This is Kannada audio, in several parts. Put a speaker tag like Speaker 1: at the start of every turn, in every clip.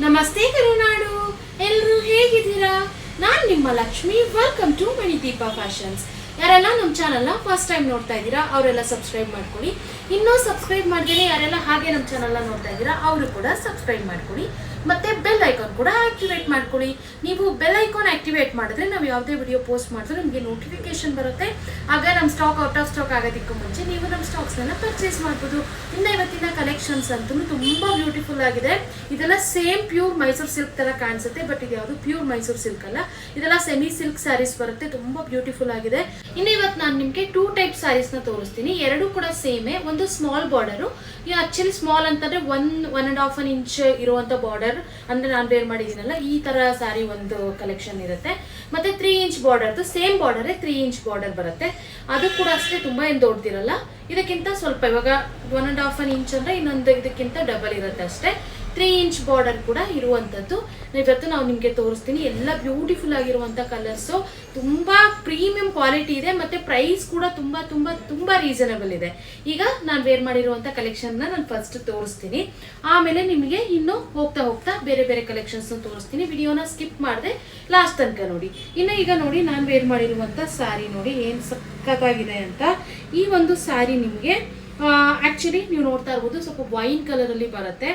Speaker 1: ನಮಸ್ತೆ ಕರುನಾಡು, ಎಲ್ಲರೂ ಹೇಗಿದ್ದೀರಾ? ನಾನು ನಿಮ್ಮ Lakshmi. Welcome to Manideepa fashions. ಯಾರೆಲ್ಲ ನಮ್ಮ ಚಾನಲ್ನ ಫಸ್ಟ್ ಟೈಮ್ ನೋಡ್ತಾ ಇದ್ದೀರಾ ಅವರೆಲ್ಲ ಸಬ್ಸ್ಕ್ರೈಬ್ ಮಾಡ್ಕೊಳ್ಳಿ. ಇನ್ನೂ ಸಬ್ಸ್ಕ್ರೈಬ್ ಮಾಡಿದ್ರೆ ಯಾರೆಲ್ಲ ಹಾಗೆ ನಮ್ಮ ಚಾನಲ್ನ ನೋಡ್ತಾ ಇದ್ದೀರಾ ಅವರು ಕೂಡ ಸಬ್ಸ್ಕ್ರೈಬ್ ಮಾಡ್ಕೊಳ್ಳಿ. ಮತ್ತೆ ಬೆಲ್ ಐಕಾನ್ ಕೂಡ ಆಕ್ಟಿವೇಟ್ ಮಾಡ್ಕೊಳ್ಳಿ. ನೀವು ಬೆಲ್ ಐಕಾನ್ ಆಕ್ಟಿವೇಟ್ ಮಾಡಿದ್ರೆ ನಾವು ಯಾವುದೇ ವಿಡಿಯೋ ಪೋಸ್ಟ್ ಮಾಡಿದ್ರೆ ನಿಮಗೆ ನೋಟಿಫಿಕೇಶನ್ ಬರುತ್ತೆ. ಆಗ ನಮ್ಮ ಸ್ಟಾಕ್ ಔಟ್ ಆಫ್ ಸ್ಟಾಕ್ ಆಗೋದಕ್ಕೂ ಮುಂಚೆ ನೀವು ನಮ್ಮ ಸ್ಟಾಕ್ಸ್ನೆಲ್ಲ ಪರ್ಚೇಸ್ ಮಾಡ್ಬೋದು. ಇನ್ನು ಇವತ್ತಿನ ಕಲೆಕ್ಷನ್ಸ್ ಅಂತೂ ತುಂಬ ಬ್ಯೂಟಿಫುಲ್ ಆಗಿದೆ. ಇದೆಲ್ಲ ಸೇಮ್ ಪ್ಯೂರ್ ಮೈಸೂರು ಸಿಲ್ಕ್ ಥರ ಕಾಣಿಸುತ್ತೆ, ಬಟ್ ಇದು ಯಾವುದು ಪ್ಯೂರ್ ಮೈಸೂರು ಸಿಲ್ಕ್ ಅಲ್ಲ, ಇದೆಲ್ಲ ಸೆಮಿ ಸಿಲ್ಕ್ ಸ್ಯಾರೀಸ್ ಬರುತ್ತೆ. ತುಂಬ ಬ್ಯೂಟಿಫುಲ್ ಆಗಿದೆ. ಇನ್ನು ಇವತ್ತು ನಾನು ನಿಮಗೆ 2 ಟೈಪ್ ಸ್ಯಾರೀಸ್ನ ತೋರಿಸ್ತೀನಿ. ಎರಡು ಕೂಡ ಸೇಮೇ. ಒಂದು ಸ್ಮಾಲ್ ಬಾರ್ಡರು, ಆಕ್ಚುಲಿ ಸ್ಮಾಲ್ ಅಂತಂದ್ರೆ 1.5 ಇಂಚ್ ಇರುವಂತ ಬಾರ್ಡರ್ ಅಂದ್ರೆ ನಾನು ವೇರ್ ಮಾಡಿದ್ದೀನಲ್ಲ ಈ ತರ ಸ್ಯಾರಿ ಒಂದು ಕಲೆಕ್ಷನ್ ಇರುತ್ತೆ. ಮತ್ತೆ 3 ಇಂಚ್ ಬಾರ್ಡರ್ದು ಸೇಮ್ ಬಾರ್ಡರ್ 3 ಇಂಚ್ ಬಾರ್ಡರ್ ಬರುತ್ತೆ. ಅದು ಕೂಡ ಅಷ್ಟೇ ತುಂಬಾ ಏನು ದೊಡ್ಡದಿರಲ್ಲ. ಇದಕ್ಕಿಂತ ಸ್ವಲ್ಪ ಇವಾಗ 1.5 ಇಂಚ್ ಅಂದ್ರೆ ಇನ್ನೊಂದು ಇದಕ್ಕಿಂತ ಡಬಲ್ ಇರುತ್ತೆ ಅಷ್ಟೇ. 3 ಇಂಚ್ ಬಾರ್ಡರ್ ಕೂಡ ಇರುವಂತದ್ದು ಇವತ್ತು ನಾವು ನಿಮಗೆ ತೋರಿಸ್ತೀನಿ. ಎಲ್ಲ ಬ್ಯೂಟಿಫುಲ್ ಆಗಿರುವಂತ ಕಲರ್ಸು, ತುಂಬಾ ಪ್ರೀಮಿಯಂ ಕ್ವಾಲಿಟಿ ಇದೆ. ಮತ್ತೆ ಪ್ರೈಸ್ ಕೂಡ ತುಂಬಾ ತುಂಬಾ ತುಂಬಾ ರೀಸನಬಲ್ ಇದೆ. ಈಗ ನಾನು ವೇರ್ ಮಾಡಿರುವಂತ ಕಲೆಕ್ಷನ್ ನಾನು ಫಸ್ಟ್ ತೋರಿಸ್ತೀನಿ, ಆಮೇಲೆ ನಿಮಗೆ ಇನ್ನು ಹೋಗ್ತಾ ಹೋಗ್ತಾ ಬೇರೆ ಬೇರೆ ಕಲೆಕ್ಷನ್ಸ್ ತೋರಿಸ್ತೀನಿ. ವಿಡಿಯೋನ ಸ್ಕಿಪ್ ಮಾಡದೆ ಲಾಸ್ಟ್ ತನಕ ನೋಡಿ. ಇನ್ನು ಈಗ ನೋಡಿ ನಾನು ವೇರ್ ಮಾಡಿರುವಂತ ಸ್ಯಾರಿ ನೋಡಿ ಏನು ಸಖತ್ತಾಗಿದೆ ಅಂತ. ಈ ಒಂದು ಸ್ಯಾರಿ ನಿಮಗೆ ಆಕ್ಚುಲಿ ನೀವು ನೋಡ್ತಾ ಇರ್ಬೋದು ಸ್ವಲ್ಪ ವೈನ್ ಕಲರ್ ಅಲ್ಲಿ ಬರುತ್ತೆ.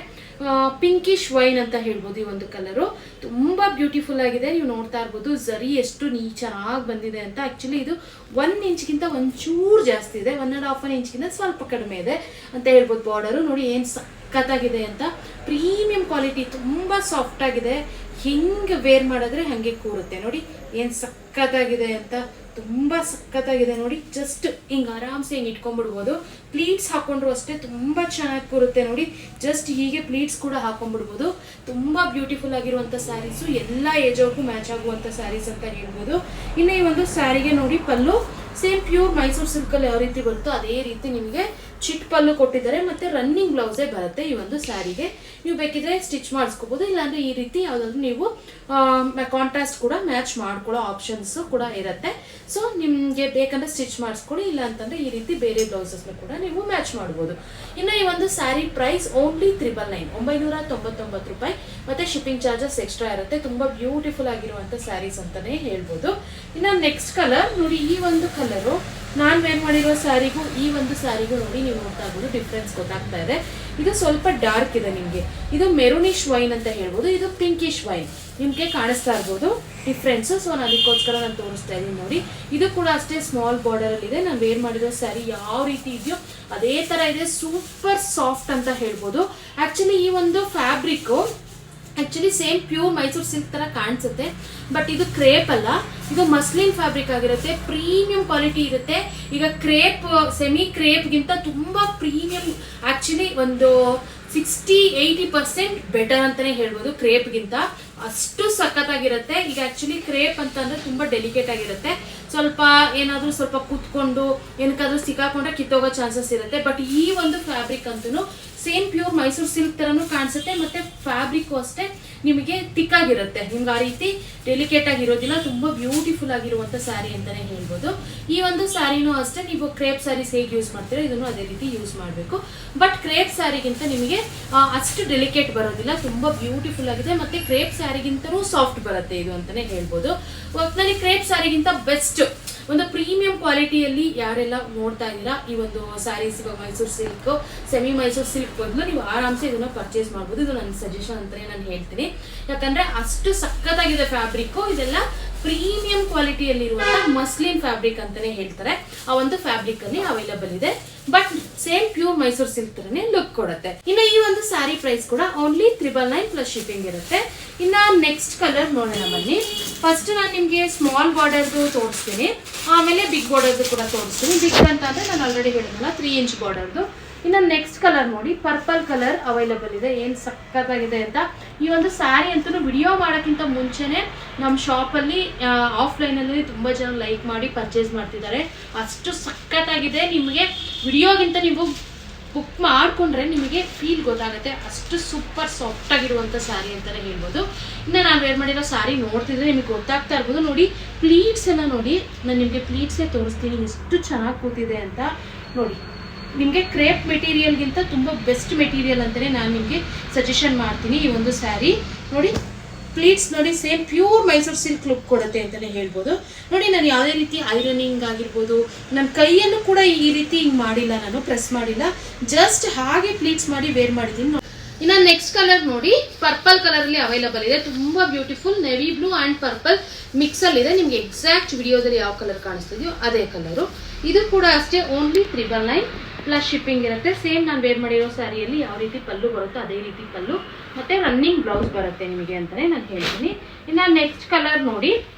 Speaker 1: ಪಿಂಕಿಶ್ ವೈನ್ ಅಂತ ಹೇಳ್ಬೋದು. ಈ ಒಂದು ಕಲರು ತುಂಬಾ ಬ್ಯೂಟಿಫುಲ್ ಆಗಿದೆ. ನೀವು ನೋಡ್ತಾ ಇರ್ಬೋದು ಜರಿ ಎಷ್ಟು ಚೆನ್ನಾಗಿ ಬಂದಿದೆ ಅಂತ. ಆಕ್ಚುಲಿ ಇದು 1 ಇಂಚ್ಗಿಂತ ಒಂಚೂರು ಜಾಸ್ತಿ ಇದೆ, 1.5 ಇಂಚ್ಗಿಂತ ಸ್ವಲ್ಪ ಕಡಿಮೆ ಇದೆ ಅಂತ ಹೇಳ್ಬೋದು. ಬಾರ್ಡರು ನೋಡಿ ಏನು ಸಖತ್ತಾಗಿದೆ ಅಂತ. ಪ್ರೀಮಿಯಂ ಕ್ವಾಲಿಟಿ, ತುಂಬಾ ಸಾಫ್ಟ್ ಆಗಿದೆ. ಹೆಂಗೆ ವೇರ್ ಮಾಡಿದ್ರೆ ಹಾಗೆ ಕೂರುತ್ತೆ ನೋಡಿ, ಏನು ಸಖತ್ತಾಗಿದೆ ಅಂತ. ತುಂಬಾ ಸಖತ್ತಾಗಿದೆ ನೋಡಿ. ಜಸ್ಟ್ ಹಿಂಗೆ ಆರಾಮ್ಸೆ ಹಿಂಗೆ ಇಟ್ಕೊಂಡ್ಬಿಡ್ಬೋದು. ಪ್ಲೀಟ್ಸ್ ಹಾಕೊಂಡ್ರು ಅಷ್ಟೇ ತುಂಬಾ ಚೆನ್ನಾಗಿ ಕೂರುತ್ತೆ ನೋಡಿ. ಜಸ್ಟ್ ಹೀಗೆ ಪ್ಲೀಟ್ಸ್ ಕೂಡ ಹಾಕೊಂಡ್ಬಿಡ್ಬೋದು. ತುಂಬಾ ಬ್ಯೂಟಿಫುಲ್ ಆಗಿರುವಂಥ ಸ್ಯಾರೀಸು, ಎಲ್ಲ ಏಜ್ ಅವ್ರಿಗೂ ಮ್ಯಾಚ್ ಆಗುವಂಥ ಸ್ಯಾರೀಸ್ ಅಂತ ಹೇಳ್ಬೋದು. ಇನ್ನು ಈ ಒಂದು ಸ್ಯಾರಿಗೆ ನೋಡಿ ಪಲ್ಲು ಸೇಮ್ ಪ್ಯೂರ್ ಮೈಸೂರು ಸಿಲ್ಕಲ್ಲಿ ಯಾವ ರೀತಿ ಬರುತ್ತೋ ಅದೇ ರೀತಿ ನಿಮಗೆ ಚಿಟ್ ಪಲ್ಲು ಕೊಟ್ಟಿದ್ದಾರೆ. ಮತ್ತೆ ರನ್ನಿಂಗ್ ಬ್ಲೌಸೇ ಬರುತ್ತೆ ಈ ಒಂದು ಸ್ಯಾರಿಗೆ. ನೀವು ಬೇಕಿದ್ರೆ ಸ್ಟಿಚ್ ಮಾಡಿಸ್ಕೋಬಹುದು, ಇಲ್ಲಾಂದ್ರೆ ಈ ರೀತಿ ಯಾವುದಾದ್ರು ನೀವು ಕಾಂಟ್ರಾಸ್ಟ್ ಕೂಡ ಮ್ಯಾಚ್ ಮಾಡ್ಕೊಳ್ಳೋ ಆಪ್ಷನ್ಸ್ ಕೂಡ ಇರುತ್ತೆ. ಸೊ ನಿಮಗೆ ಬೇಕಂದ್ರೆ ಸ್ಟಿಚ್ ಮಾಡಿಸ್ಕೊಳ್ಳಿ, ಇಲ್ಲ ಅಂತಂದ್ರೆ ಈ ರೀತಿ ಬೇರೆ ಬ್ಲೌಸಸ್ನ ಕೂಡ ನೀವು ಮ್ಯಾಚ್ ಮಾಡ್ಬೋದು. ಇನ್ನು ಈ ಒಂದು ಸ್ಯಾರಿ ಪ್ರೈಸ್ ಓನ್ಲಿ 999 ರೂಪಾಯಿ. ಮತ್ತೆ ಶಿಪ್ಪಿಂಗ್ ಚಾರ್ಜಸ್ ಎಕ್ಸ್ಟ್ರಾ ಇರುತ್ತೆ. ತುಂಬಾ ಬ್ಯೂಟಿಫುಲ್ ಆಗಿರುವಂತ ಸ್ಯಾರೀಸ್ ಅಂತಾನೆ ಹೇಳ್ಬೋದು. ಇನ್ನು ನೆಕ್ಸ್ಟ್ ಕಲರ್ ನೋಡಿ, ಈ ಒಂದು ಕಲರು ನಾನು ವೇರ್ ಮಾಡಿರೋ ಸ್ಯಾರಿಗೂ ಈ ಒಂದು ಸ್ಯಾರಿಗೂ ನೋಡಿ ನೀವು ನೋಡ್ತಾ ಇರ್ಬೋದು ಡಿಫ್ರೆನ್ಸ್ ಗೊತ್ತಾಗ್ತಾ ಇದೆ. ಇದು ಸ್ವಲ್ಪ ಡಾರ್ಕ್ ಇದೆ ನಿಮಗೆ, ಇದು ಮೆರೂನಿಶ್ ವೈನ್ ಅಂತ ಹೇಳ್ಬೋದು. ಇದು ಪಿಂಕಿಶ್ ವೈನ್ ನಿಮಗೆ ಕಾಣಿಸ್ತಾ ಇರ್ಬೋದು ಡಿಫ್ರೆನ್ಸ್. ಸೊ ನಾನು ಅದಕ್ಕೋಸ್ಕರ ನಾನು ತೋರಿಸ್ತಾ ಇದ್ದೀನಿ ನೋಡಿ. ಇದು ಕೂಡ ಅಷ್ಟೇ ಸ್ಮಾಲ್ ಬಾರ್ಡರ್ ಅಲ್ಲಿ ಇದೆ. ನಾನು ವೇರ್ ಮಾಡಿರೋ ಸ್ಯಾರಿ ಯಾವ ರೀತಿ ಇದೆಯೋ ಅದೇ ತರ ಇದೆ. ಸೂಪರ್ ಸಾಫ್ಟ್ ಅಂತ ಹೇಳ್ಬೋದು. ಆಕ್ಚುಲಿ ಈ ಒಂದು fabric actually same pure Mysuru silk ತರ ಕಾಣಿಸುತ್ತೆ, ಬಟ್ ಇದು ಕ್ರೇಪ್ ಅಲ್ಲ, ಇದು ಮಸ್ಲಿನ್ ಫ್ಯಾಬ್ರಿಕ್ ಆಗಿರುತ್ತೆ. ಪ್ರೀಮಿಯಂ ಕ್ವಾಲಿಟಿ ಇರುತ್ತೆ. ಈಗ ಕ್ರೇಪ್ ಸೆಮಿ ಕ್ರೇಪ್ಗಿಂತ ತುಂಬಾ ಪ್ರೀಮಿಯಂ, ಆಕ್ಚುಲಿ ಒಂದು 60-80% ಬೆಟರ್ ಅಂತಾನೆ ಹೇಳ್ಬೋದು ಕ್ರೇಪ್ಗಿಂತ. ಅಷ್ಟು ಸಖತ್ತಾಗಿರುತ್ತೆ. ಈಗ ಆಕ್ಚುಲಿ ಕ್ರೇಪ್ ಅಂತಂದ್ರೆ ತುಂಬಾ ಡೆಲಿಕೇಟ್ ಆಗಿರುತ್ತೆ. ಸ್ವಲ್ಪ ಏನಾದ್ರೂ ಸ್ವಲ್ಪ ಕೂತ್ಕೊಂಡು ಏನಕ್ಕಾದ್ರೂ ಸಿಕ್ಕಾಕೊಂಡ್ರೆ ಕಿತ್ತೋಗೋ ಚಾನ್ಸಸ್ ಇರುತ್ತೆ. ಬಟ್ ಈ ಒಂದು ಫ್ಯಾಬ್ರಿಕ್ ಅಂತೂ ಸೇಮ್ ಪ್ಯೂರ್ ಮೈಸೂರು ಸಿಲ್ಕ್ ತರನು ಕಾಣಿಸುತ್ತೆ. ಮತ್ತೆ ಫ್ಯಾಬ್ರಿಕ್ ಅಷ್ಟೇ ನಿಮಗೆ ಥಿಕ್ ಆಗಿರುತ್ತೆ. ನಿಮ್ಗೆ ಆ ರೀತಿ ಡೆಲಿಕೇಟ್ ಆಗಿರೋದಿಲ್ಲ. ತುಂಬಾ ಬ್ಯೂಟಿಫುಲ್ ಆಗಿರುವಂತ ಸ್ಯಾರಿ ಅಂತಾನೆ ಹೇಳ್ಬೋದು. ಈ ಒಂದು ಸ್ಯಾರಿನೂ ಅಷ್ಟೇ ನೀವು ಕ್ರೇಪ್ ಸ್ಯಾರೀಸ್ ಹೇಗೆ ಯೂಸ್ ಮಾಡ್ತೀರಾ ಇದನ್ನು ಅದೇ ರೀತಿ ಯೂಸ್ ಮಾಡಬೇಕು. ಬಟ್ ಕ್ರೇಪ್ ಸ್ಯಾರಿಗಿಂತ ನಿಮಗೆ ಅಷ್ಟು ಡೆಲಿಕೇಟ್ ಬರೋದಿಲ್ಲ. ತುಂಬಾ ಬ್ಯೂಟಿಫುಲ್ ಆಗಿದೆ. ಮತ್ತೆ ಕ್ರೇಪ್ ಸ್ಯಾರಿಗಿಂತನೂ ಸಾಫ್ಟ್ ಬರುತ್ತೆ ಇದು ಅಂತಾನೆ ಹೇಳ್ಬೋದು. ಒಟ್ಟಿನಲ್ಲಿ ಕ್ರೇಪ್ ಸ್ಯಾರಿಗಿಂತ ಬೆಸ್ಟ್ ಒಂದು ಪ್ರೀಮಿಯಂ ಕ್ವಾಲಿಟಿಯಲ್ಲಿ ಯಾರೆಲ್ಲ ನೋಡ್ತಾ ಇದ್ದೀರಾ ಈ ಒಂದು ಸ್ಯಾರೀಸ್, ಇವಾಗ Mysuru silk semi Mysuru silk ಬದಲು ನೀವು ಆರಾಮ್ಸೆ ಇದನ್ನ ಪರ್ಚೇಸ್ ಮಾಡ್ಬೋದು. ಇದು ನನ್ನ ಸಜೆಷನ್ ಅಂತಾನೆ ನಾನು ಹೇಳ್ತೀನಿ. ಯಾಕಂದ್ರೆ ಅಷ್ಟು ಸಖತ್ತಾಗಿದೆ ಫ್ಯಾಬ್ರಿಕ್. ಇದೆಲ್ಲ ಪ್ರೀಮಿಯಂ ಕ್ವಾಲಿಟಿಯಲ್ಲಿರುವಂತ ಮಸ್ಲಿನ್ ಫ್ಯಾಬ್ರಿಕ್ ಅಂತಾನೆ ಹೇಳ್ತಾರೆ. ಆ ಒಂದು ಫ್ಯಾಬ್ರಿಕ್ ಅಲ್ಲಿ ಅವೈಲಬಲ್ ಇದೆ. But same pure Mysuru silk ತರನೇ ಲುಕ್ ಕೊಡುತ್ತೆ. ಇನ್ನು ಈ ಒಂದು ಸ್ಯಾರಿ ಪ್ರೈಸ್ ಕೂಡ ಓನ್ಲಿ 999 ಪ್ಲಸ್ ಶಿಪ್ಪಿಂಗ್ ಇರುತ್ತೆ. ಇನ್ನ ನೆಕ್ಸ್ಟ್ ಕಲರ್ ನೋಡೋಣ ಬನ್ನಿ. ಫಸ್ಟ್ ನಾನು ನಿಮಗೆ ಸ್ಮಾಲ್ ಬಾರ್ಡರ್ದು ತೋರಿಸ್ತೀನಿ, ಆಮೇಲೆ ಬಿಗ್ ಬಾರ್ಡರ್ದು ಕೂಡ ತೋರಿಸ್ತೀನಿ. ಬಿಗ್ ಅಂತಂದ್ರೆ ನಾನು ಆಲ್ರೆಡಿ ಹೇಳಿದ್ನಲ್ಲ 3 ಇಂಚ್ ಬಾರ್ಡರ್ದು. ಇನ್ನು ನೆಕ್ಸ್ಟ್ ಕಲರ್ ನೋಡಿ, ಪರ್ಪಲ್ ಕಲರ್ ಅವೈಲಬಲ್ ಇದೆ. ಏನು ಸಖತ್ತಾಗಿದೆ ಅಂತ. ಈ ಒಂದು ಸ್ಯಾರಿ ಅಂತೂ ವಿಡಿಯೋ ಮಾಡೋಕ್ಕಿಂತ ಮುಂಚೆನೆ ನಮ್ಮ ಶಾಪಲ್ಲಿ ಆಫ್ಲೈನಲ್ಲಿ ತುಂಬ ಜನ ಲೈಕ್ ಮಾಡಿ ಪರ್ಚೇಸ್ ಮಾಡ್ತಿದ್ದಾರೆ. ಅಷ್ಟು ಸಖತ್ತಾಗಿದೆ. ನಿಮಗೆ ವಿಡಿಯೋಗಿಂತ ನೀವು ಬುಕ್ ಮಾಡಿಕೊಂಡ್ರೆ ನಿಮಗೆ ಫೀಲ್ ಗೊತ್ತಾಗುತ್ತೆ. ಅಷ್ಟು ಸೂಪರ್ ಸಾಫ್ಟ್ ಆಗಿರುವಂಥ ಸ್ಯಾರಿ ಅಂತಲೇ ಹೇಳ್ಬೋದು. ಇನ್ನು ನಾನು ವೇರ್ ಮಾಡಿರೋ ಸ್ಯಾರಿ ನೋಡ್ತಿದ್ರೆ ನಿಮಗೆ ಗೊತ್ತಾಗ್ತಾ ಇರ್ಬೋದು ನೋಡಿ. ಪ್ಲೀಟ್ಸ್ ಎಲ್ಲ ನೋಡಿ, ನಾನು ನಿಮಗೆ ಪ್ಲೀಟ್ಸೇ ತೋರಿಸ್ತೀನಿ ಎಷ್ಟು ಚೆನ್ನಾಗಿ ಕೂತಿದೆ ಅಂತ ನೋಡಿ. ನಿಮಗೆ ಕ್ರೇಪ್ ಮೆಟೀರಿಯಲ್ಗಿಂತ ತುಂಬ ಬೆಸ್ಟ್ ಮೆಟೀರಿಯಲ್ ಅಂತಲೇ ನಾನು ನಿಮಗೆ ಸಜೆಷನ್ ಮಾಡ್ತೀನಿ. ಈ ಒಂದು ಸ್ಯಾರಿ ನೋಡಿ, ಪ್ಲೀಟ್ಸ್ ನೋಡಿ same pure Mysuru silk look ಕೊಡುತ್ತೆ ಅಂತಲೇ ಹೇಳ್ಬೋದು. ನೋಡಿ ನಾನು ಯಾವುದೇ ರೀತಿ ಐರನಿಂಗ್ ಆಗಿರ್ಬೋದು, ನನ್ನ ಕೈಯನ್ನು ಕೂಡ ಈ ರೀತಿ ಹಿಂಗೆ ಮಾಡಿಲ್ಲ, ನಾನು ಪ್ರೆಸ್ ಮಾಡಿಲ್ಲ, ಜಸ್ಟ್ ಹಾಗೆ ಪ್ಲೀಟ್ಸ್ ಮಾಡಿ ವೇರ್ ಮಾಡಿದ್ದೀನಿ. ಇನ್ನು ನೆಕ್ಸ್ಟ್ ಕಲರ್ ನೋಡಿ, ಪರ್ಪಲ್ ಕಲರಲ್ಲಿ ಅವೈಲಬಲ್ ಇದೆ. ತುಂಬ beautiful navy blue and purple ಮಿಕ್ಸಲ್ಲಿ ಇದೆ. ನಿಮಗೆ ಎಕ್ಸಾಕ್ಟ್ ವಿಡಿಯೋದಲ್ಲಿ ಯಾವ ಕಲರ್ ಕಾಣಿಸ್ತಿದೆಯೋ ಅದೇ ಕಲರು. ಇದು ಕೂಡ ಅಷ್ಟೇ, ಓನ್ಲಿ 999 ಪ್ಲಸ್ ಶಿಪ್ಪಿಂಗ್ ಇರುತ್ತೆ. ಸೇಮ್ ನಾನು ವೇರ್ ಮಾಡಿರೋ ಸ್ಯಾರಿಯಲ್ಲಿ ಯಾವ ರೀತಿ ಪಲ್ಲು ಬರುತ್ತೋ ಅದೇ ರೀತಿ ಪಲ್ಲು ಮತ್ತು ರನ್ನಿಂಗ್ ಬ್ಲೌಸ್ ಬರುತ್ತೆ ನಿಮಗೆ ಅಂತಲೇ ನಾನು ಹೇಳ್ತೀನಿ. ಇನ್ನು ನೆಕ್ಸ್ಟ್ ಕಲರ್ ನೋಡಿ,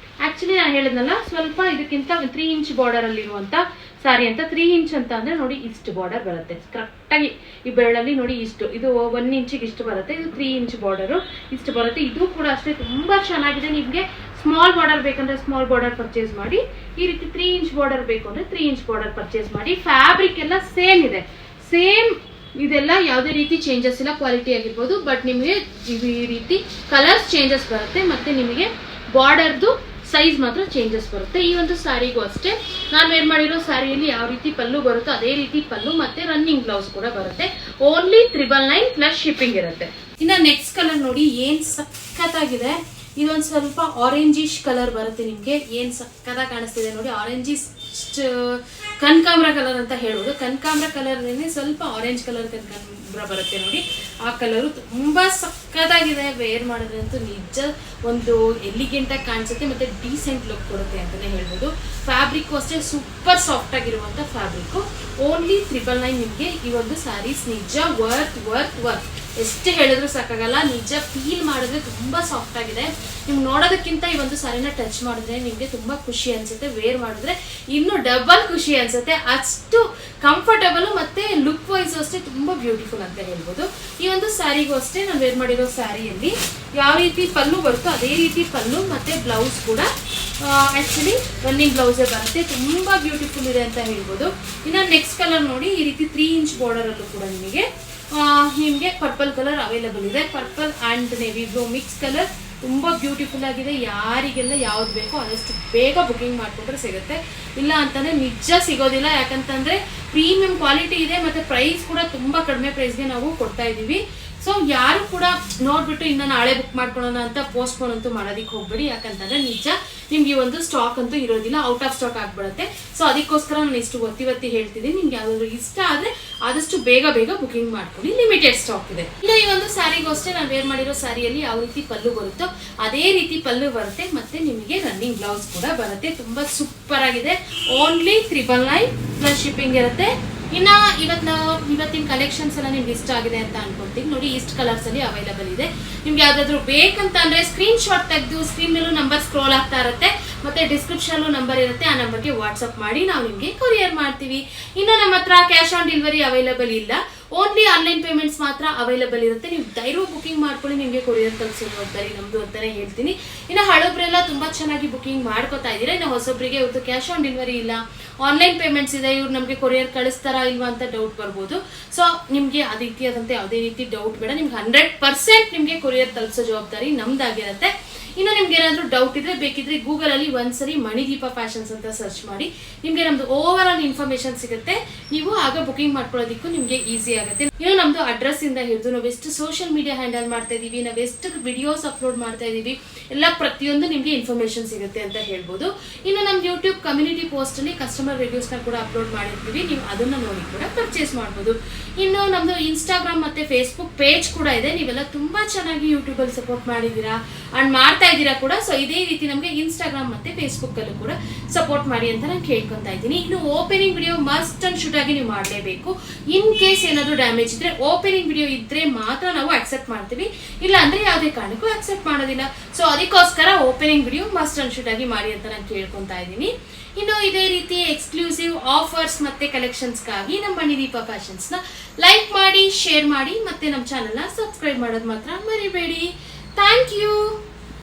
Speaker 1: ಆ್ಯಕ್ಚುಲಿ ನಾನು ಹೇಳಿದ್ನಲ್ಲ ಸ್ವಲ್ಪ ಇದಕ್ಕಿಂತ 3 ಇಂಚ್ ಬಾರ್ಡರಲ್ಲಿರುವಂಥ ಸ್ಯಾರಿ ಅಂತ. 3 ಇಂಚ್ ಅಂತ ಅಂದರೆ ನೋಡಿ ಇಷ್ಟು ಬಾರ್ಡರ್ ಬರುತ್ತೆ ಕರೆಕ್ಟಾಗಿ ಈ ಬೆರಳಲ್ಲಿ ನೋಡಿ ಇಷ್ಟು, ಇದು 1 ಇಂಚಿಗೆ ಇಷ್ಟು ಬರುತ್ತೆ, ಇದು 3 ಇಂಚ್ ಬಾರ್ಡರು ಇಷ್ಟು ಬರುತ್ತೆ. ಇದು ಕೂಡ ಅಷ್ಟೇ ತುಂಬ ಚೆನ್ನಾಗಿದೆ. ನಿಮಗೆ ಸ್ಮಾಲ್ ಬಾರ್ಡರ್ ಬೇಕಂದ್ರೆ ಸ್ಮಾಲ್ ಬಾರ್ಡರ್ ಪರ್ಚೇಸ್ ಮಾಡಿ, ಈ ರೀತಿ 3 ಇಂಚ್ ಬಾರ್ಡರ್ ಬೇಕು ಅಂದರೆ 3 ಇಂಚ್ ಬಾರ್ಡರ್ ಪರ್ಚೇಸ್ ಮಾಡಿ. ಫ್ಯಾಬ್ರಿಕ್ ಎಲ್ಲ ಸೇಮ್ ಇದೆ, ಸೇಮ್ ಇದೆಲ್ಲ ಯಾವುದೇ ರೀತಿ ಚೇಂಜಸ್ ಇಲ್ಲ. ಕ್ವಾಲಿಟಿ ಆಗಿರ್ಬೋದು, ಬಟ್ ನಿಮಗೆ ಈ ರೀತಿ ಕಲರ್ಸ್ ಚೇಂಜಸ್ ಬರುತ್ತೆ ಮತ್ತು ನಿಮಗೆ ಬಾರ್ಡರ್ದು ಸೈಜ್ ಮಾತ್ರ ಚೇಂಜಸ್ ಬರುತ್ತೆ. ಈ ಒಂದು ಸ್ಯಾರಿಗೂ ಅಷ್ಟೇ, ನಾನು ವೇರ್ ಮಾಡಿರೋ ಸ್ಯಾರಿಯಲ್ಲಿ ಯಾವ ರೀತಿ ಪಲ್ಲು ಬರುತ್ತೋ ಅದೇ ರೀತಿ ಪಲ್ಲು ಮತ್ತು ರನ್ನಿಂಗ್ ಬ್ಲೌಸ್ ಕೂಡ ಬರುತ್ತೆ. ಓನ್ಲಿ 999 ಪ್ಲಸ್ ಶಿಪ್ಪಿಂಗ್ ಇರುತ್ತೆ. ಇನ್ನು ನೆಕ್ಸ್ಟ್ ಕಲರ್ ನೋಡಿ, ಏನು ಸಖತ್ತಾಗಿದೆ. ಇದೊಂದು ಸ್ವಲ್ಪ ಆರೆಂಜಿಶ್ ಕಲರ್ ಬರುತ್ತೆ ನಿಮಗೆ. ಏನು ಸಕ್ಕತ್ತಾಗಿ ಕಾಣಿಸ್ತಿದೆ ನೋಡಿ, ಆರೆಂಜಿಶ್ ಕನಕಾಂಬ್ರ ಕಲರ್ ಅಂತ ಹೇಳ್ಬೋದು. ಕನಕಾಂಬ್ರ ಕಲರ್ನೇ ಸ್ವಲ್ಪ ಆರೆಂಜ್ ಕಲರ್ ಕನಕಾಂಬ್ರ ಬರುತ್ತೆ ನೋಡಿ, ಆ ಕಲರು ತುಂಬ ಸಕ್ಕತ್ತಾಗಿದೆ. ವೇರ್ ಮಾಡಿದ್ರಂತೂ ನಿಜ ಒಂದು ಎಲಿಗೆಂಟಾಗಿ ಕಾಣಿಸುತ್ತೆ ಮತ್ತು ಡೀಸೆಂಟ್ ಲುಕ್ ಕೊಡುತ್ತೆ ಅಂತಲೇ ಹೇಳ್ಬೋದು. ಫ್ಯಾಬ್ರಿಕ್ಕು ಅಷ್ಟೇ ಸೂಪರ್ ಸಾಫ್ಟ್ ಆಗಿರುವಂಥ ಫ್ಯಾಬ್ರಿಕ್ಕು. ಓನ್ಲಿ 999 ನಿಮಗೆ ಈ ಒಂದು ಸ್ಯಾರೀಸ್ ನಿಜ ವರ್ತ್ ಎಷ್ಟು ಹೇಳಿದ್ರು ಸಾಕಾಗಲ್ಲ. ನಿಜ ಫೀಲ್ ಮಾಡಿದ್ರೆ ತುಂಬ ಸಾಫ್ಟ್ ಆಗಿದೆ. ನೀವು ನೋಡೋದಕ್ಕಿಂತ ಈ ಒಂದು ಸ್ಯಾರಿನ ಟಚ್ ಮಾಡಿದ್ರೆ ನಿಮಗೆ ತುಂಬ ಖುಷಿ ಅನಿಸುತ್ತೆ, ವೇರ್ ಮಾಡಿದ್ರೆ ಇನ್ನೂ ಡಬಲ್ ಖುಷಿ ಅನಿಸುತ್ತೆ. ಅಷ್ಟು ಕಂಫರ್ಟಬಲು ಮತ್ತು ಲುಕ್ ವೈಸ್ ಅಷ್ಟೇ ತುಂಬ ಬ್ಯೂಟಿಫುಲ್ ಅಂತ ಹೇಳ್ಬೋದು. ಈ ಒಂದು ಸ್ಯಾರಿಗೂ ಅಷ್ಟೇ ನಾನು ವೇರ್ ಮಾಡಿರೋ ಸ್ಯಾರಿಯಲ್ಲಿ ಯಾವ ರೀತಿ ಪಲ್ಲು ಬರುತ್ತೋ ಅದೇ ರೀತಿ ಪಲ್ಲು ಮತ್ತು ಬ್ಲೌಸ್ ಕೂಡ ಆ್ಯಕ್ಚುಲಿ ರನ್ನಿಂಗ್ ಬ್ಲೌಸೇ ಬರುತ್ತೆ. ತುಂಬ ಬ್ಯೂಟಿಫುಲ್ ಇದೆ ಅಂತ ಹೇಳ್ಬೋದು. ಇನ್ನು ನೆಕ್ಸ್ಟ್ ಕಲರ್ ನೋಡಿ, ಈ ರೀತಿ 3 ಇಂಚ್ ಬಾರ್ಡರಲ್ಲೂ ಕೂಡ ನಿಮಗೆ ಪರ್ಪಲ್ ಕಲರ್ ಅವೈಲಬಲ್ ಇದೆ. Purple and navy blue mix colour ತುಂಬ ಬ್ಯೂಟಿಫುಲ್ ಆಗಿದೆ. ಯಾರಿಗೆಲ್ಲ ಯಾವ್ದು ಬೇಕೋ ಆದಷ್ಟು ಬೇಗ ಬುಕಿಂಗ್ ಮಾಡಿಕೊಂಡ್ರೆ ಸಿಗುತ್ತೆ, ಇಲ್ಲ ಅಂತಂದರೆ ನಿಜ ಸಿಗೋದಿಲ್ಲ. ಯಾಕಂತಂದರೆ ಪ್ರೀಮಿಯಂ ಕ್ವಾಲಿಟಿ ಇದೆ ಮತ್ತು ಪ್ರೈಸ್ ಕೂಡ ತುಂಬ ಕಡಿಮೆ ಪ್ರೈಸ್ಗೆ ನಾವು ಕೊಡ್ತಾ ಇದ್ದೀವಿ. ಸೊ ಯಾರು ಕೂಡ ನೋಡ್ಬಿಟ್ಟು ಇನ್ನು ನಾಳೆ ಬುಕ್ ಮಾಡ್ಕೊಳ್ಳೋಣ ಅಂತ ಪೋಸ್ಟ್ಪೋನ್ ಅಂತೂ ಮಾಡೋದಕ್ಕೆ ಹೋಗ್ಬೇಡಿ. ಯಾಕಂತಂದರೆ ನಿಜ ನಿಮ್ಗೆ ಈ ಒಂದು ಸ್ಟಾಕ್ ಅಂತೂ ಇರೋದಿಲ್ಲ, ಔಟ್ ಆಫ್ ಸ್ಟಾಕ್ ಆಗಿಬಿಡುತ್ತೆ. ಸೊ ಅದಕ್ಕೋಸ್ಕರ ನಾನು ಇಷ್ಟು ಒತ್ತಿ ಹೇಳ್ತಿದ್ದೀನಿ. ನಿಮ್ಗೆ ಯಾವ್ದಾದ್ರು ಇಷ್ಟ ಆದರೆ ಆದಷ್ಟು ಬೇಗ ಬುಕಿಂಗ್ ಮಾಡ್ಕೊಳ್ಳಿ, ಲಿಮಿಟೆಡ್ ಸ್ಟಾಕ್ ಇದೆ. ಇನ್ನು ಈ ಒಂದು ಸ್ಯಾರಿಗೂ ಅಷ್ಟೇ ನಾನು ವೇರ್ ಮಾಡಿರೋ ಸ್ಯಾರಿಯಲ್ಲಿ ಯಾವ ರೀತಿ ಪಲ್ಲು ಬರುತ್ತೋ ಅದೇ ರೀತಿ ಪಲ್ಲು ಬರುತ್ತೆ ಮತ್ತು ನಿಮಗೆ ರನ್ನಿಂಗ್ ಬ್ಲೌಸ್ ಕೂಡ ಬರುತ್ತೆ. ತುಂಬ ಸೂಪರ್ ಆಗಿದೆ. ಓನ್ಲಿ 999 ಪ್ಲಸ್ ಶಿಪ್ಪಿಂಗ್ ಇರುತ್ತೆ. ಇನ್ನು ಇವತ್ತಿನ ಕಲೆಕ್ಷನ್ಸ್ ಎಲ್ಲ ನಿಮ್ಗೆ ಇಷ್ಟ ಆಗಿದೆ ಅಂತ ಅನ್ಕೊಂತೀನಿ. ನೋಡಿ ಇಷ್ಟು ಕಲರ್ಸ್ ಅಲ್ಲಿ ಅವೈಲಬಲ್ ಇದೆ. ನಿಮ್ಗೆ ಯಾವ್ದಾದ್ರು ಬೇಕಂತ ಅಂದ್ರೆ ಸ್ಕ್ರೀನ್ ಶಾಟ್ ತೆಗೆದು ಸ್ಕ್ರೀನ್ ಮೇಲೂ ನಂಬರ್ ಸ್ಕ್ರೋಲ್ ಆಗ್ತಾ ಇರುತ್ತೆ, ಮತ್ತೆ ಡಿಸ್ಕ್ರಿಪ್ಷನ್ ನಂಬರ್ ಇರುತ್ತೆ, ಆ ನಂಬರ್ಗೆ ವಾಟ್ಸ್ಆಪ್ ಮಾಡಿ ನಾವು ನಿಮ್ಗೆ ಕೊರಿಯರ್ ಮಾಡ್ತೀವಿ. ಇನ್ನು ನಮ್ಮ ಹತ್ರ ಕ್ಯಾಶ್ ಆನ್ ಡೆಲಿವರಿ ಅವೈಲಬಲ್ ಇಲ್ಲ, ಓನ್ಲಿ ಆನ್ಲೈನ್ ಪೇಮೆಂಟ್ಸ್ ಮಾತ್ರ ಅವೈಲಬಲ್ ಇರುತ್ತೆ. ನೀವು ಧೈರ್ಯ ಬುಕಿಂಗ್ ಮಾಡ್ಕೊಳ್ಳಿ, ನಿಮಗೆ ಕೊರಿಯರ್ ತಲುಪಿಸೋ ಜವಾಬ್ದಾರಿ ನಮ್ದು ಅಂತಾನೆ ಹೇಳ್ತೀನಿ. ಇನ್ನು ಹಳಬ್ರೆಲ್ಲ ತುಂಬಾ ಚೆನ್ನಾಗಿ ಬುಕಿಂಗ್ ಮಾಡ್ಕೋತಾ ಇದ್ದೀರಾ. ಇನ್ನು ಹೊಸೊಬ್ಬರಿಗೆ ಇವತ್ತು ಕ್ಯಾಶ್ ಆನ್ ಡೆಲಿವರಿ ಇಲ್ಲ, ಆನ್ಲೈನ್ ಪೇಮೆಂಟ್ಸ್ ಇದೆ, ಇವ್ರು ನಮಗೆ ಕೊರಿಯರ್ ಕಳಿಸ್ತಾರಾ ಇಲ್ವಾ ಅಂತ ಡೌಟ್ ಬರ್ಬೋದು. ಸೊ ನಿಮಗೆ ಆ ರೀತಿಯಾದಂತೆ ಯಾವುದೇ ರೀತಿ ಡೌಟ್ ಬೇಡ, ನಿಮ್ಗೆ 100% ನಿಮಗೆ ಕೊರಿಯರ್ ತಲುಪಿಸೋ ಜವಾಬ್ದಾರಿ ನಮ್ದಾಗಿರುತ್ತೆ. ಇನ್ನು ನಿಮ್ಗೆ ಏನಾದರೂ ಡೌಟ್ ಇದ್ರೆ ಬೇಕಿದ್ರೆ ಗೂಗಲ್ ಅಲ್ಲಿ ಒಂದ್ಸರಿ ಮಣಿದೀಪ ಫ್ಯಾಷನ್ಸ್ ಅಂತ ಸರ್ಚ್ ಮಾಡಿ, ನಿಮ್ಗೆ ನಮ್ದು ಓವರ್ ಆಲ್ ಇನ್ಫಾರ್ಮೇಶನ್ ಸಿಗುತ್ತೆ. ನೀವು ಆಗ ಬುಕಿಂಗ್ ಮಾಡ್ಕೊಳ್ಳೋದಕ್ಕೂ ನಿಮ್ಗೆ ಈಸಿ ಆಗುತ್ತೆ. ಇನ್ನು ನಮ್ದು ಅಡ್ರೆಸ್ ಇಂದ ಹಿಡಿದು ನಾವು ಎಷ್ಟು ಸೋಷಿಯಲ್ ಮೀಡಿಯಾ ಹ್ಯಾಂಡಲ್ ಮಾಡ್ತಾ ಇದೀವಿ, ನಾವು ಎಷ್ಟು ವಿಡಿಯೋಸ್ ಅಪ್ಲೋಡ್ ಮಾಡ್ತಾ ಇದೀವಿ, ಎಲ್ಲ ಪ್ರತಿಯೊಂದು ನಿಮ್ಗೆ ಇನ್ಫಾರ್ಮೇಶನ್ ಸಿಗುತ್ತೆ ಅಂತ ಹೇಳ್ಬೋದು. ಇನ್ನು ನಮ್ದು ಯೂಟ್ಯೂಬ್ ಕಮ್ಯುನಿಟಿ ಪೋಸ್ಟ್ ಅಲ್ಲಿ ಕಸ್ಟಮರ್ ರಿವ್ಯೂಸ್ ನ ಕೂಡ ಅಪ್ಲೋಡ್ ಮಾಡಿರ್ತೀವಿ, ನೀವು ಅದನ್ನ ನೋಡಿ ಕೂಡ ಪರ್ಚೇಸ್ ಮಾಡ್ಬೋದು. ಇನ್ನು ನಮ್ದು ಇನ್ಸ್ಟಾಗ್ರಾಮ್ ಮತ್ತೆ ಫೇಸ್ಬುಕ್ ಪೇಜ್ ಕೂಡ ಇದೆ. ನೀವೆಲ್ಲ ತುಂಬಾ ಚೆನ್ನಾಗಿ ಯೂಟ್ಯೂಬ್ ಅಲ್ಲಿ ಸಪೋರ್ಟ್ ಮಾಡಿದೀರಾ ಅಂಡ್ ಮಾಡ್ತಾ ಇದ್ದೀರಾ ಕೂಡ. ಸೊ ಇದೇ ರೀತಿ ನಮಗೆ ಇನ್ಸ್ಟಾಗ್ರಾಮ್ ಮತ್ತೆ ಫೇಸ್ಬುಕ್ ಅಲ್ಲೂ ಕೂಡ ಸಪೋರ್ಟ್ ಮಾಡಿ ಅಂತ ನಾನು ಕೇಳ್ಕೊಂತಾ ಇದ್ದೀನಿ. ಇನ್ನು opening video must and should ಆಗಿ ನೀವು ಮಾಡಲೇಬೇಕು. ಇನ್ ಕೇಸ್ ಏನಾದರೂ ಡ್ಯಾಮೇಜ್ ಇದ್ರೆ ಓಪನಿಂಗ್ ವಿಡಿಯೋ ಇದ್ರೆ ಮಾತ್ರ ನಾವು ಅಕ್ಸೆಪ್ಟ್ ಮಾಡ್ತೀವಿ, ಇಲ್ಲ ಅಂದ್ರೆ ಯಾವುದೇ ಕಾರಣಕ್ಕೂ ಅಕ್ಸೆಪ್ಟ್ ಮಾಡೋದಿಲ್ಲ. ಸೊ ಅದಕ್ಕೋಸ್ಕರ opening video must and should ಆಗಿ ಮಾಡಿ ಅಂತ ನಾನು ಕೇಳ್ಕೊಂತಾ ಇದ್ದೀನಿ. ಇನ್ನು ಇದೇ ರೀತಿ ಎಕ್ಸ್ಕ್ಲೂಸಿವ್ ಆಫರ್ಸ್ ಮತ್ತೆ ಕಲೆಕ್ಷನ್ಸ್ಗಾಗಿ ನಮ್ಮ ಮಣಿದೀಪ ಫ್ಯಾಷನ್ಸ್ ನ ಲೈಕ್ ಮಾಡಿ, ಶೇರ್ ಮಾಡಿ, ಮತ್ತೆ ನಮ್ಮ ಚಾನೆಲ್ ನ ಸಬ್ಸ್ಕ್ರೈಬ್ ಮಾಡೋದು ಮಾತ್ರ ಮರಿಬೇಡಿ. Thank you.